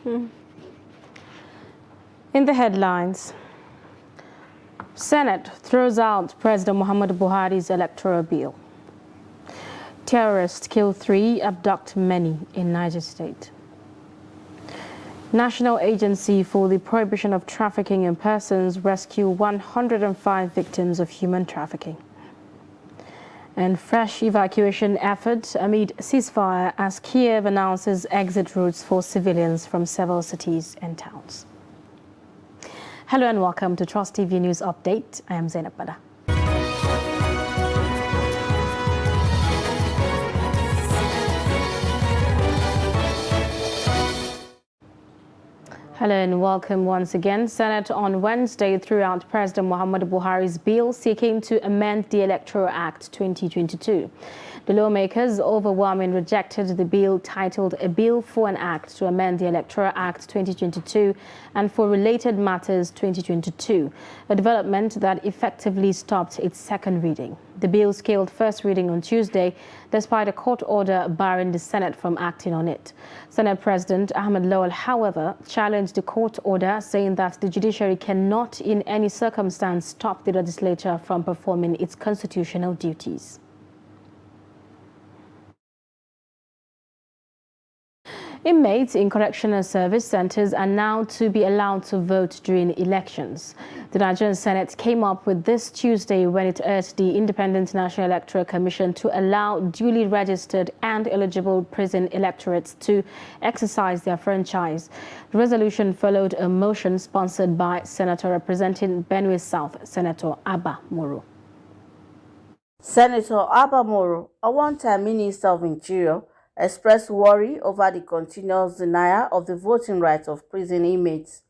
In the headlines, Senate throws out President Muhammadu Buhari's electoral bill. Terrorists kill 3, abduct many in Niger State. National Agency for the Prohibition of Trafficking in Persons rescue 105 victims of human trafficking. And fresh evacuation efforts amid ceasefire as Kiev announces exit routes for civilians from several cities and towns. Hello and welcome to Trust TV News Update. I am Zainab Bada. Hello and welcome once again. Senate on Wednesday threw out President Muhammadu Buhari's bill seeking to amend the Electoral Act 2022. The lawmakers overwhelmingly rejected the bill titled A Bill for an Act to Amend the Electoral Act 2022 and for Related Matters 2022, a development that effectively stopped its second reading. The bill scaled first reading on Tuesday, despite a court order barring the Senate from acting on it. Senate President Ahmed Lawal, however, challenged the court order, saying that the judiciary cannot in any circumstance stop the legislature from performing its constitutional duties. Inmates in correctional service centers are now to be allowed to vote during elections. The Nigerian Senate came up with this Tuesday when it urged the Independent National Electoral Commission to allow duly registered and eligible prison electorates to exercise their franchise. The resolution followed a motion sponsored by Senator representing Benue South, Senator Abba Moro. Senator Abba Moro, a one-time Minister of Interior, expressed worry over the continuous denial of the voting rights of prison inmates.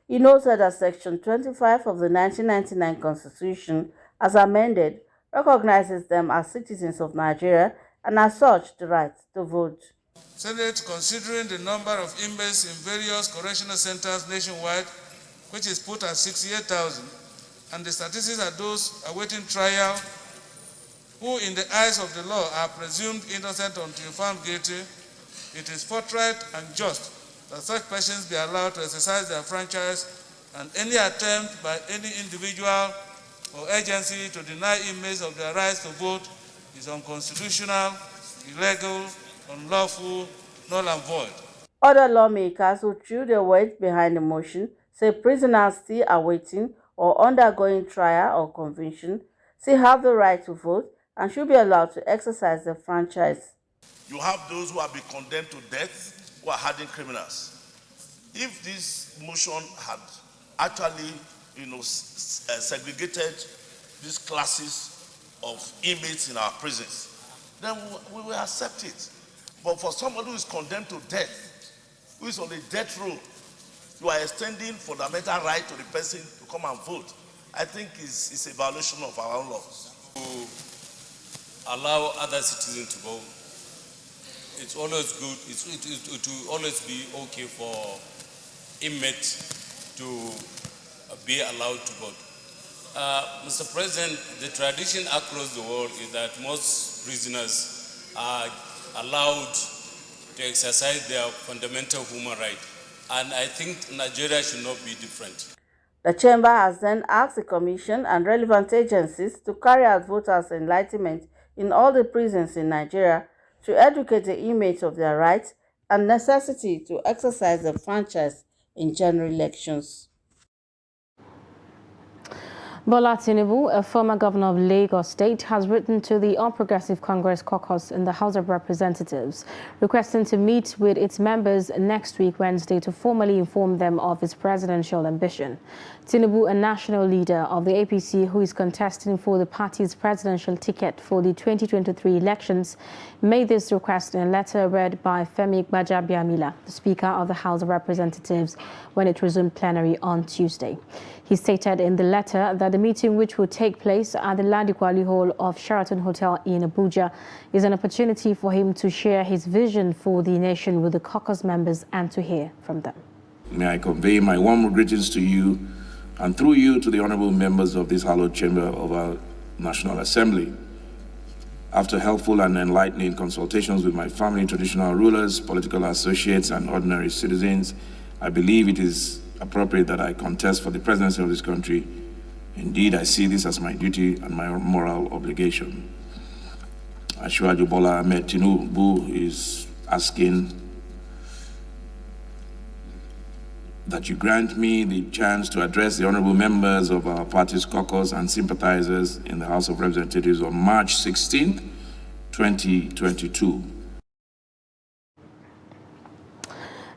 He noted that Section 25 of the 1999 Constitution, as amended, recognizes them as citizens of Nigeria and as such the right to vote. Senate, considering the number of inmates in various correctional centers nationwide, which is put at 68,000, and the statistics of those awaiting trial who in the eyes of the law are presumed innocent until found guilty, it is forthright and just that such persons be allowed to exercise their franchise, and any attempt by any individual or agency to deny inmates of their rights to vote is unconstitutional, illegal, unlawful, null and void. Other lawmakers who threw their weight behind the motion say prisoners still awaiting or undergoing trial or conviction still have the right to vote and should be allowed to exercise their franchise. You have those who have been condemned to death who are hardened criminals. If this motion had actually, segregated these classes of inmates in our prisons, then we will accept it. But for somebody who is condemned to death, who is on the death row, you are extending fundamental right to the person to come and vote. I think it's a violation of our own laws. Allow other citizens to vote. It's always good, it will always be okay for inmates to be allowed to vote. Mr. President, the tradition across the world is that most prisoners are allowed to exercise their fundamental human right, and I think Nigeria should not be different. The chamber has then asked the Commission and relevant agencies to carry out voters' enlightenment in all the prisons in Nigeria to educate the inmates of their rights and necessity to exercise their franchise in general elections. Bola Tinubu, a former governor of Lagos State, has written to the All Progressive Congress caucus in the House of Representatives, requesting to meet with its members next week, Wednesday, to formally inform them of his presidential ambition. Tinubu, a national leader of the APC who is contesting for the party's presidential ticket for the 2023 elections, made this request in a letter read by Femi Gbajabiamila, the Speaker of the House of Representatives, when it resumed plenary on Tuesday. He stated in the letter that the meeting, which will take place at the Ladikwali Hall of Sheraton Hotel in Abuja, is an opportunity for him to share his vision for the nation with the caucus members and to hear from them. May I convey my warm greetings to you and through you to the honorable members of this hallowed chamber of our National Assembly. After helpful and enlightening consultations with my family, traditional rulers, political associates, and ordinary citizens, I believe it is appropriate that I contest for the presidency of this country. Indeed, I see this as my duty and my moral obligation. Asiwaju Bola Ahmed Tinubu is asking that you grant me the chance to address the honorable members of our party's caucus and sympathizers in the House of Representatives on March 16th, 2022.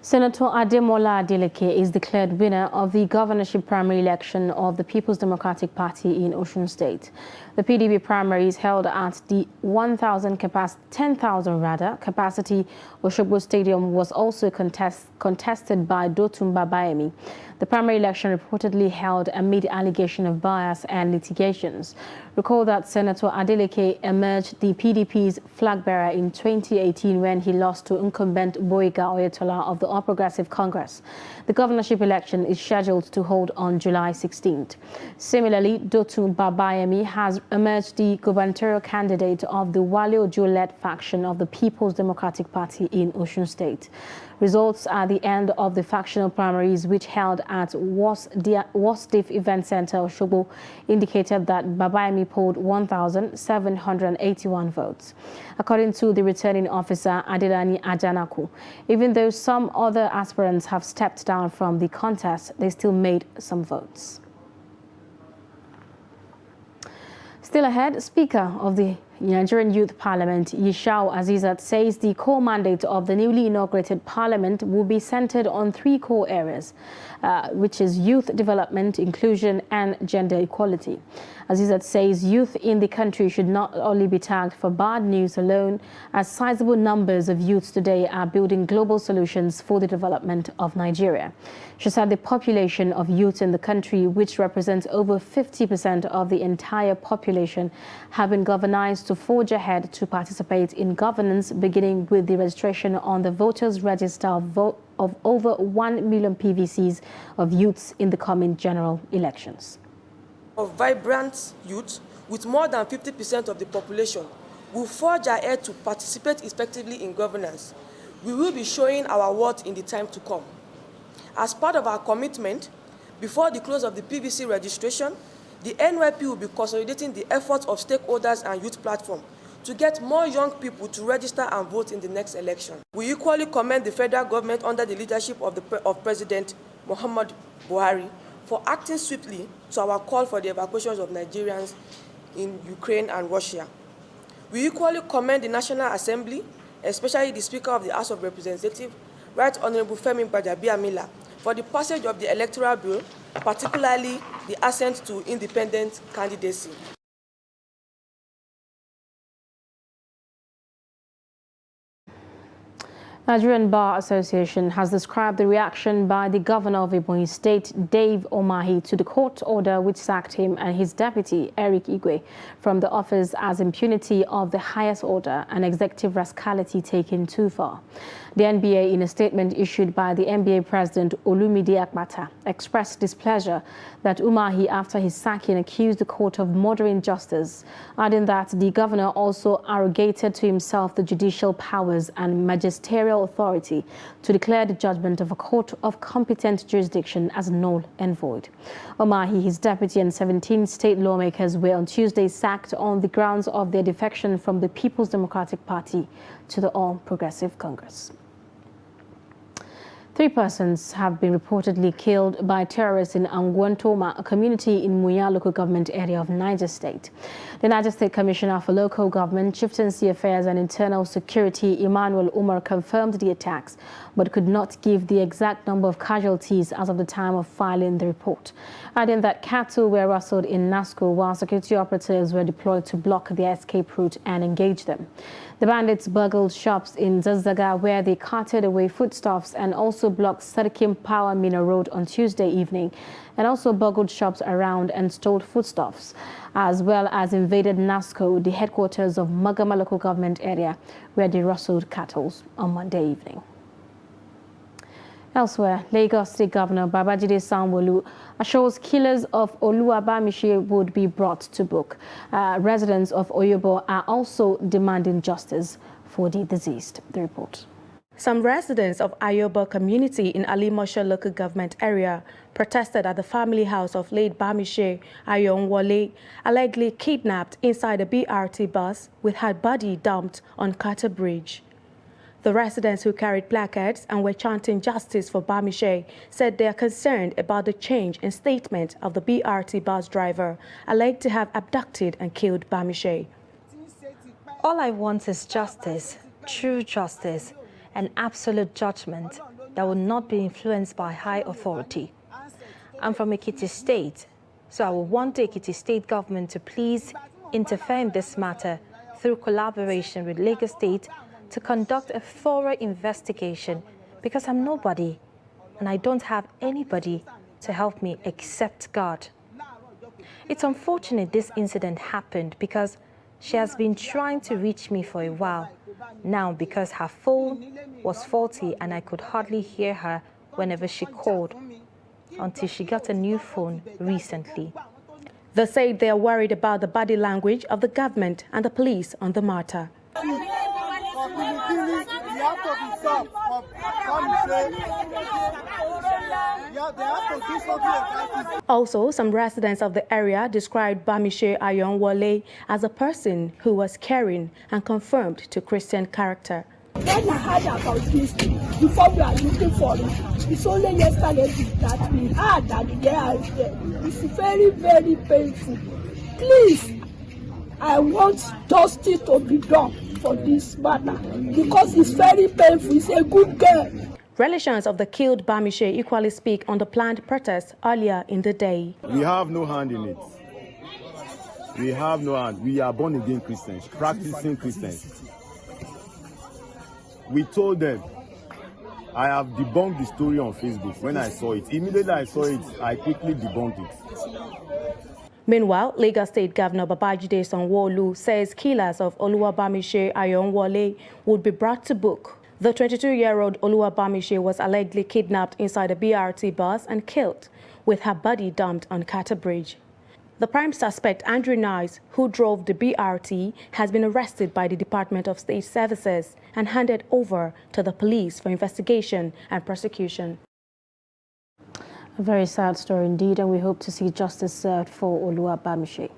Senator Ademola Adeleke is declared winner of the governorship primary election of the People's Democratic Party in Osun State. The PDP primaries held at the 10,000 capacity Osogbo Stadium was also contested by Dotun Babayemi. The primary election reportedly held amid allegation of bias and litigations. Recall that Senator Adeleke emerged the PDP's flag bearer in 2018 when he lost to incumbent Boyega Oyetola of the All Progressive Congress. The governorship election is scheduled to hold on July 16th. Similarly, Dotun Babayemi has emerged the gubernatorial candidate of the Wale Ojo-led faction of the People's Democratic Party in Osun State. Results at the end of the factional primaries, which held at Wasdiff Event Center, Osogbo, indicated that Babayemi polled 1,781 votes. According to the returning officer, Adelani Ajanaku, even though some other aspirants have stepped down from the contest, they still made some votes. Still ahead, Speaker of the Nigerian Youth Parliament, Yishau Azizat, says the core mandate of the newly inaugurated parliament will be centered on three core areas, which is youth development, inclusion, and gender equality. Azizat says youth in the country should not only be tagged for bad news alone, as sizable numbers of youths today are building global solutions for the development of Nigeria. She said the population of youth in the country, which represents over 50% of the entire population, have been galvanized to forge ahead to participate in governance, beginning with the registration on the voters' register of over 1 million PVCs of youths in the coming general elections. Of vibrant youth, with more than 50% of the population, will forge ahead to participate effectively in governance. We will be showing our worth in the time to come. As part of our commitment, before the close of the PVC registration, the NYP will be consolidating the efforts of stakeholders and youth platform to get more young people to register and vote in the next election. We equally commend the federal government under the leadership of President Muhammad Buhari for acting swiftly to our call for the evacuations of Nigerians in Ukraine and Russia. We equally commend the National Assembly, especially the Speaker of the House of Representatives, Right Honorable Femi Gbajabiamila, for the passage of the electoral bill, particularly the assent to independent candidacy. Nigerian Bar Association has described the reaction by the governor of Ebonyi State, Dave Umahi, to the court order which sacked him and his deputy, Eric Igwe, from the office as impunity of the highest order and executive rascality taken too far. The NBA, in a statement issued by the NBA president Olumide Akpata, expressed displeasure that Umahi, after his sacking, accused the court of murdering justice, adding that the governor also arrogated to himself the judicial powers and magisterial authority to declare the judgment of a court of competent jurisdiction as null and void. Umahi, his deputy, and 17 state lawmakers were on Tuesday sacked on the grounds of their defection from the People's Democratic Party to the All Progressive Congress. 3 persons have been reportedly killed by terrorists in Angwantoma, a community in Muya local government area of Niger State. The Niger State Commissioner for Local Government, Chieftaincy Affairs and Internal Security, Emmanuel Umar, confirmed the attacks, but could not give the exact number of casualties as of the time of filing the report, adding that cattle were rustled in Nasco while security operatives were deployed to block their escape route and engage them. The bandits burgled shops in Zazaga where they carted away foodstuffs and also blocked Sadikim Power Mina Road on Tuesday evening, and also burgled shops around and stole foodstuffs, as well as invaded Nasco, the headquarters of Magama local government area, where they rustled cattle on Monday evening. Elsewhere, Lagos State Governor Babajide Sanwo-Olu assures killers of Oluwabamishi would be brought to book. Residents of Oyobo are also demanding justice for the deceased. The report. Some residents of Ayobo community in Alimosho local government area protested at the family house of late Bamishe Ayonwole, allegedly kidnapped inside a BRT bus with her body dumped on Carter Bridge. The residents who carried placards and were chanting justice for Bamishe said they are concerned about the change in statement of the BRT bus driver alleged to have abducted and killed Bamishe. All I want is justice, true justice, and absolute judgment that will not be influenced by high authority. I'm from Ekiti State, so I will want the Ekiti State government to please interfere in this matter through collaboration with Lagos State to conduct a thorough investigation, because I'm nobody and I don't have anybody to help me except God. It's unfortunate this incident happened because she has been trying to reach me for a while. Now, because her phone was faulty and I could hardly hear her whenever she called, until she got a new phone recently. They say they are worried about the body language of the government and the police on the matter. Also, some residents of the area described Bamishe Ayonwole as a person who was caring and confirmed to Christian character. When I heard about this, before we are looking for it, it's only yesterday that we heard that they are there. It's very, very painful. Please, I want justice to be done for this matter because it's very painful. It's a good girl. Relations of the killed Bamishe equally speak on the planned protest earlier in the day. We have no hand in it. We have no hand. We are born again Christians, practicing Christians. We told them, I have debunked the story on Facebook when I saw it. Immediately I saw it, I quickly debunked it. Meanwhile, Lagos State Governor Babajide Sanwo-Olu says killers of Oluwabamishe Ayonwole would be brought to book. The 22-year-old Oluwabamishe was allegedly kidnapped inside a BRT bus and killed, with her body dumped on Carter Bridge. The prime suspect, Andrew Nice, who drove the BRT, has been arrested by the Department of State Services and handed over to the police for investigation and prosecution. A very sad story indeed, and we hope to see justice served for Oluwabamishe.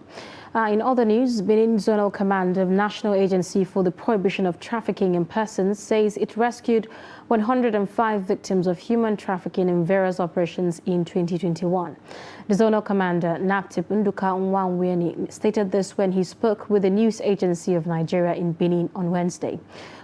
In other news, Benin Zonal Command of National Agency for the Prohibition of Trafficking in Persons says it rescued 105 victims of human trafficking in various operations in 2021. The Zonal Commander, Naptip Nduka Nwanweni, stated this when he spoke with the news agency of Nigeria in Benin on Wednesday.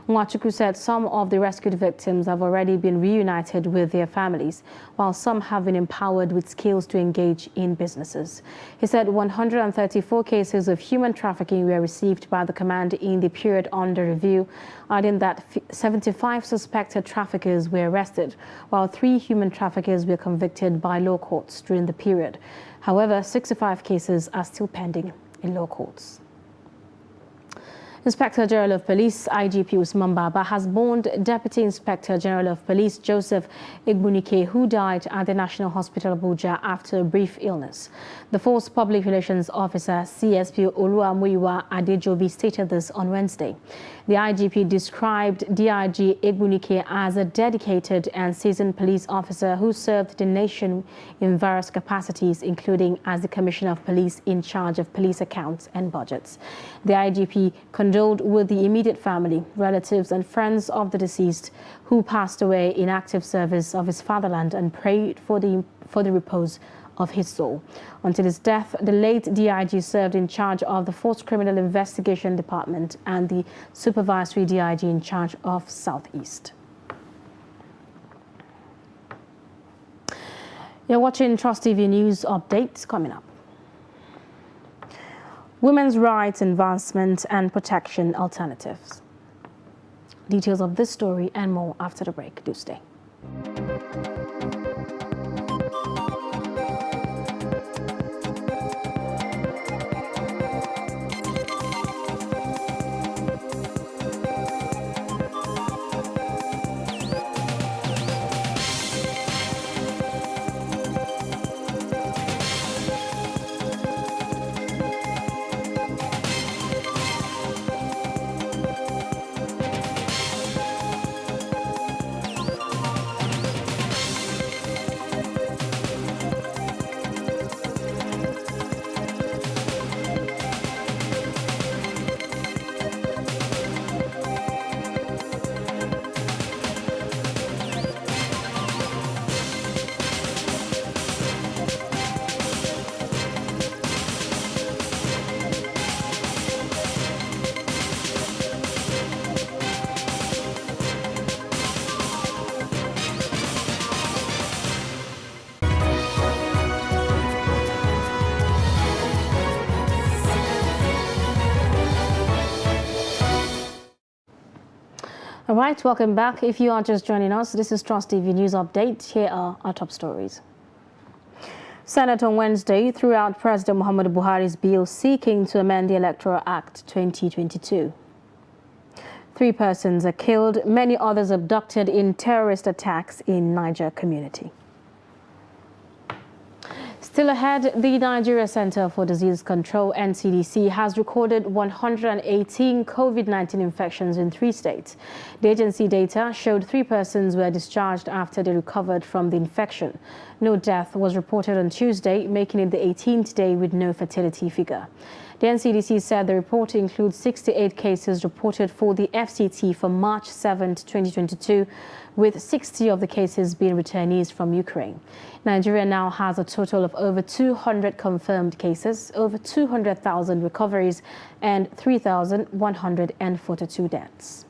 Nwachukwu said some of the rescued victims have already been reunited with their families, while some have been empowered with skills to engage in businesses. He said 134 cases of human trafficking were received by the command in the period under review, adding that 75 suspected traffickers were arrested, while 3 human traffickers were convicted by law courts during the period. However, 65 cases are still pending in law courts. Inspector General of Police IGP Usman Baba has mourned Deputy Inspector General of Police Joseph Igbunike, who died at the National Hospital Abuja after a brief illness. The Force Public Relations Officer CSP Oluwamuyiwa Adejobi stated this on Wednesday. The IGP described DIG Igbunike as a dedicated and seasoned police officer who served the nation in various capacities, including as the Commissioner of Police in charge of police accounts and budgets. The IGP condoled with the immediate family, relatives and friends of the deceased who passed away in active service of his fatherland and prayed for the repose of his soul. Until his death, the late DIG served in charge of the Force Criminal Investigation Department and the Supervisory DIG in charge of Southeast. You're watching Trust TV News Updates coming up. Women's rights advancement and protection alternatives. Details of this story and more after the break. Do stay. All right, welcome back. If you are just joining us, this is Trust TV News Update. Here are our top stories. Senate on Wednesday threw out President Muhammadu Buhari's bill seeking to amend the Electoral Act 2022. 3 persons are killed, many others abducted in terrorist attacks in Niger community. Still ahead, the Nigeria Center for Disease Control, NCDC, has recorded 118 COVID-19 infections in 3 states. The agency data showed 3 persons were discharged after they recovered from the infection. No death was reported on Tuesday, making it the 18th day with no fatality figure. The NCDC said the report includes 68 cases reported for the FCT from March 7, 2022, with 60 of the cases being returnees from Ukraine. Nigeria now has a total of over 200 confirmed cases, over 200,000 recoveries, and 3,142 deaths.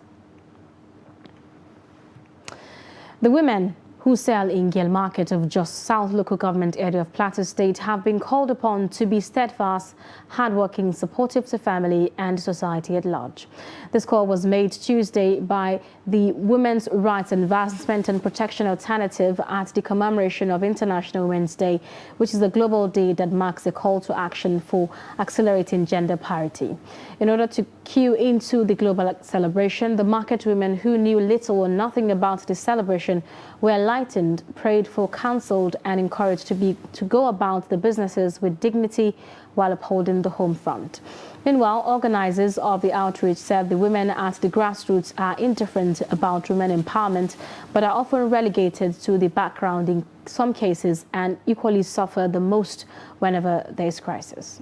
The women who sell in Gale Market of Jos South local government area of Plateau State have been called upon to be steadfast, hardworking, supportive to family and society at large. This call was made Tuesday by the Women's Rights Advancement and Protection Alternative at the commemoration of International Women's Day, which is a global day that marks a call to action for accelerating gender parity. In order to cue into the global celebration, the market women who knew little or nothing about the celebration were enlightened, prayed for, counseled, and encouraged to go about the businesses with dignity while upholding the home front. Meanwhile, organizers of the outreach said the women at the grassroots are indifferent about women empowerment, but are often relegated to the background in some cases and equally suffer the most whenever there is crisis.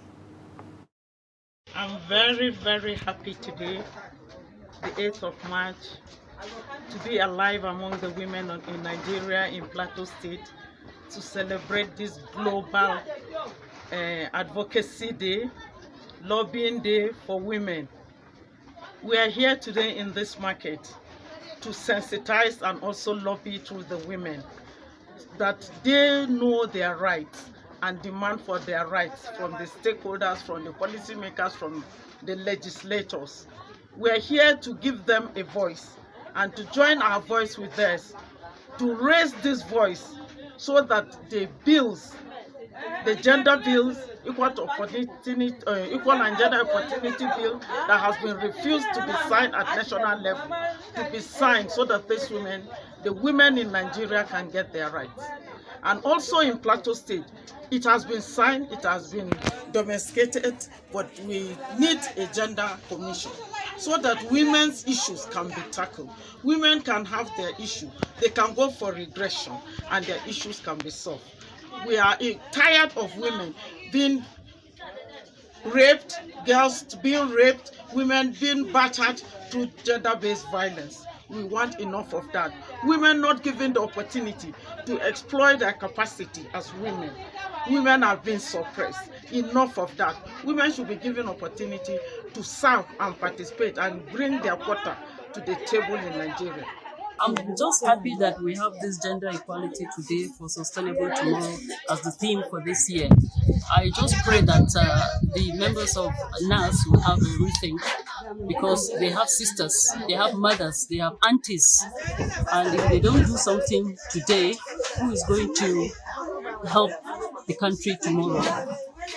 I'm very, very happy today, the 8th of March, to be alive among the women in Nigeria, in Plateau State, to celebrate this global advocacy day, lobbying day for women. We are here today in this market to sensitize and also lobby to the women that they know their rights and demand for their rights from the stakeholders, from the policymakers, from the legislators. We are here to give them a voice and to join our voice with theirs, to raise this voice so that the bills, the gender bills, equal and gender opportunity bill that has been refused to be signed at national level, to be signed so that these women, the women in Nigeria, can get their rights. And also in Plateau State, it has been signed, it has been domesticated, but we need a gender commission so that women's issues can be tackled. Women can have their issue, they can go for regression, and their issues can be solved. We are tired of women being raped, girls being raped, women being battered through gender-based violence. We want enough of that. Women not given the opportunity to exploit their capacity as women. Women are being suppressed. Enough of that. Women should be given opportunity to serve and participate and bring their quota to the table in Nigeria. I'm just happy that we have this gender equality today for sustainable tomorrow as the theme for this year. I just pray that the members of NAS will have a rethink, because they have sisters, they have mothers, they have aunties, and if they don't do something today, who is going to help the country tomorrow?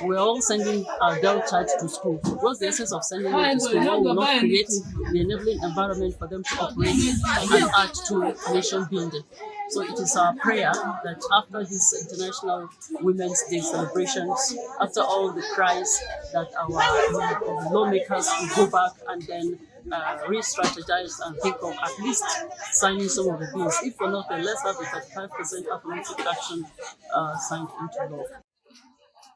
We're all sending our girl child to school. What's the essence of sending them to school? We will not create the enabling environment for them to operate and add to nation building. So it is our prayer that after this International Women's Day celebrations, after all the cries, that our lawmakers will go back and then re-strategize and think of at least signing some of the bills. If for not, then let's have a 35% affirmative action signed into law.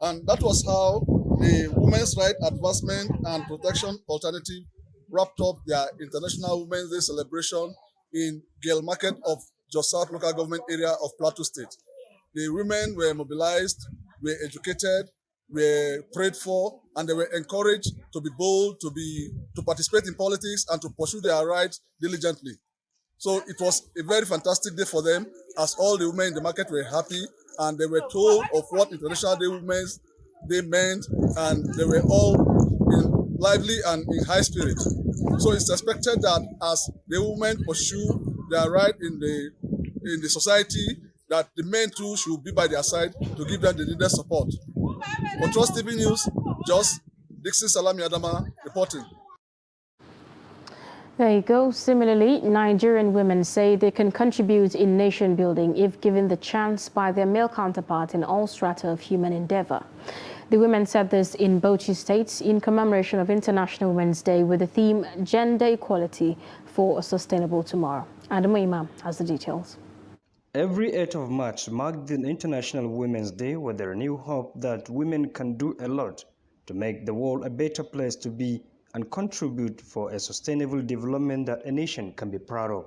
And that was how the Women's Rights Advancement and Protection Alternative wrapped up their International Women's Day celebration in Gale Market of Jos South local government area of Plateau State. The women were mobilized, were educated, were prayed for, and they were encouraged to be bold, to participate in politics and to pursue their rights diligently. So it was a very fantastic day for them, as all the women in the market were happy, and they were told of what International Day Women's Day meant, and they were all in lively and in high spirit. So it's expected that as the women pursue their right in the society, that the men too should be by their side to give them the needed support. For Trust TV News, Jos Dixon Salami Adama reporting. There you go. Similarly, Nigerian women say they can contribute in nation building if given the chance by their male counterpart in all strata of human endeavor. The women said this in Bauchi State in commemoration of International Women's Day with the theme Gender Equality for a Sustainable Tomorrow. Adamu Imam has the details. Every 8th of March marked the International Women's Day with a renewed hope that women can do a lot to make the world a better place to be and contribute for a sustainable development that a nation can be proud of.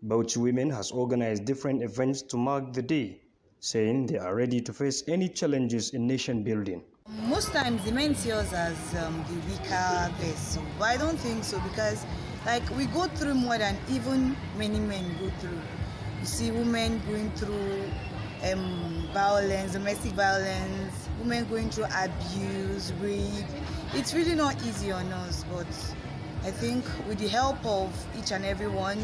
Bauchi Women has organized different events to mark the day, saying they are ready to face any challenges in nation building. Most times the men see us as the weaker vessel, but I don't think so, because we go through more than even many men go through. You see women going through violence, domestic violence, women going through abuse, rape. It's really not easy on us, but I think with the help of each and every one,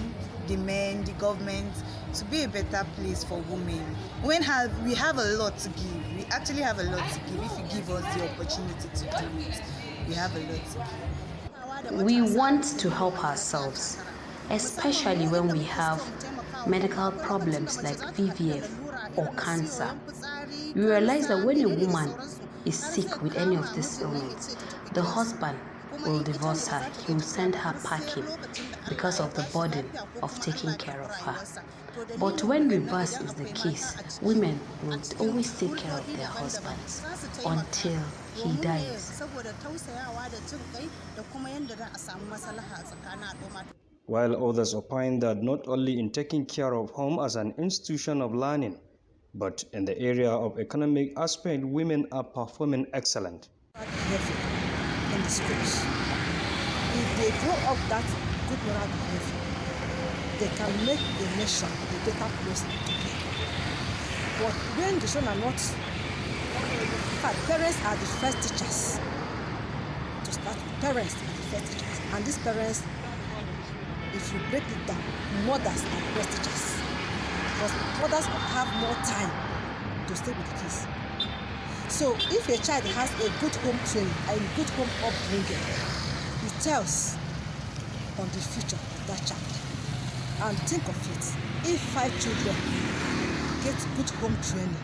the men, the government, to be a better place for women. We have a lot to give. We actually have a lot to give if you give us the opportunity to do it. We have a lot to give. We want to help ourselves, especially when we have medical problems like VVF or cancer. We realize that when a woman is sick with any of these ailments, the husband will divorce her. He will send her packing because of the burden of taking care of her. But when reverse is the case, women will always take care of their husbands until he dies. While others opine that not only in taking care of home as an institution of learning, but in the area of economic aspect, women are performing excellent. In the schools, if they grow up that good moral behavior, they can make the nation a better place to be. But when the children are not, in fact, parents are the first teachers. To start with, parents are the first teachers, and these parents, if you break it down, mothers are the best teachers. Because mothers have more time to stay with the kids. So if a child has a good home training and a good home upbringing, it tells on the future of that child. And think of it, if 5 children get good home training,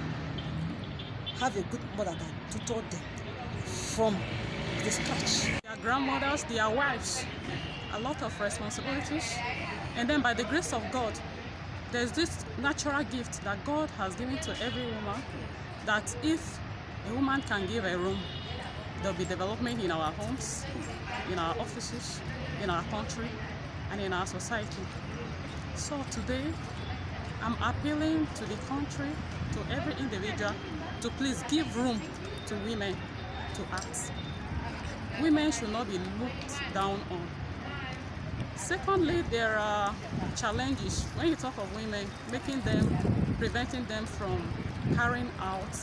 have a good mother that tutor them from the scratch. Their grandmothers, their wives, a lot of responsibilities. And then by the grace of God, there's this natural gift that God has given to every woman, that if a woman can give a room, there'll be development in our homes, in our offices, in our country, and in our society. So today, I'm appealing to the country, to every individual, to please give room to women to act. Women should not be looked down on. Secondly, there are challenges when you talk of women, preventing them from carrying out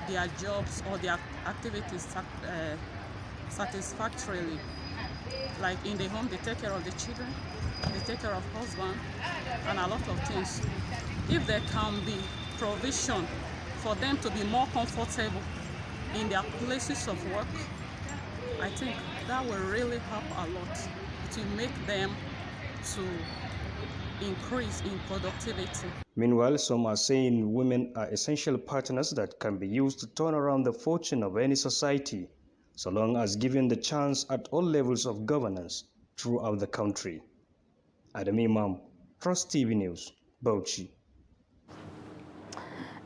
their jobs or their activities satisfactorily. Like in the home, they take care of the children, they take care of husband, and a lot of things. If there can be provision for them to be more comfortable in their places of work, I think that will really help a lot to make them to increase in productivity. Meanwhile, some are saying women are essential partners that can be used to turn around the fortune of any society, so long as given the chance at all levels of governance throughout the country. Adam Imam, Trust TV News, Bauchi.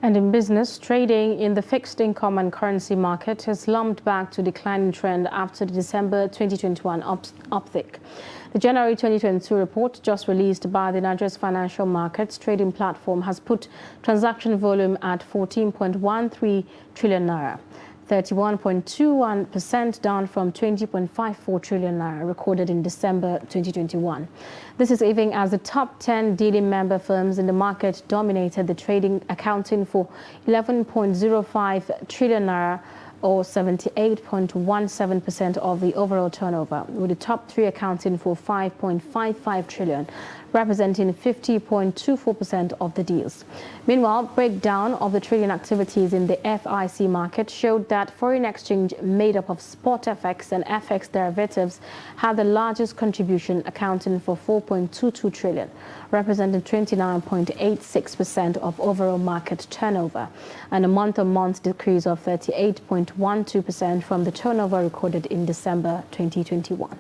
And in business, trading in the fixed income and currency market has slumped back to declining trend after the December 2021 uptick. The January 2022 report just released by the Nigeria's Financial Markets Trading Platform has put transaction volume at 14.13 trillion naira, 31.21% down from 20.54 trillion naira recorded in December 2021. This is even as the top 10 dealing member firms in the market dominated the trading, accounting for 11.05 trillion naira or 78.17% of the overall turnover, with the top three accounting for 5.55 trillion, representing 50.24% of the deals. Meanwhile, breakdown of the trading activities in the FIC market showed that foreign exchange made up of spot FX and FX derivatives had the largest contribution, accounting for 4.22 trillion, representing 29.86% of overall market turnover, and a month-on-month decrease of 38.12% from the turnover recorded in December 2021.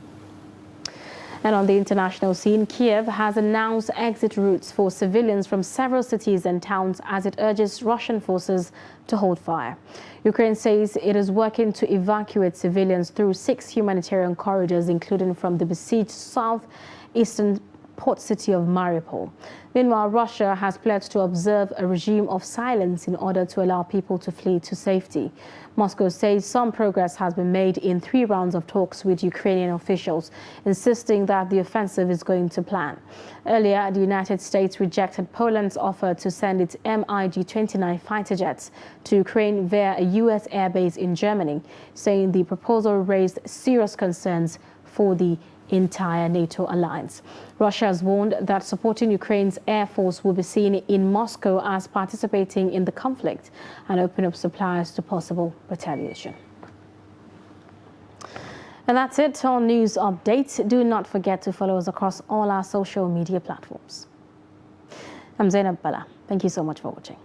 And on the international scene, Kiev has announced exit routes for civilians from several cities and towns as it urges Russian forces to hold fire. Ukraine says it is working to evacuate civilians through 6 humanitarian corridors, including from the besieged southeastern port city of Mariupol. Meanwhile, Russia has pledged to observe a regime of silence in order to allow people to flee to safety. Moscow says some progress has been made in 3 rounds of talks with Ukrainian officials, insisting that the offensive is going to plan. Earlier, the United States rejected Poland's offer to send its MiG-29 fighter jets to Ukraine via a U.S. airbase in Germany, saying the proposal raised serious concerns for the entire NATO alliance. Russia has warned that supporting Ukraine's air force will be seen in Moscow as participating in the conflict and open up supplies to possible retaliation. And that's it on News Update. Do not forget to follow us across all our social media platforms. I'm Zainab Bala. Thank you so much for watching.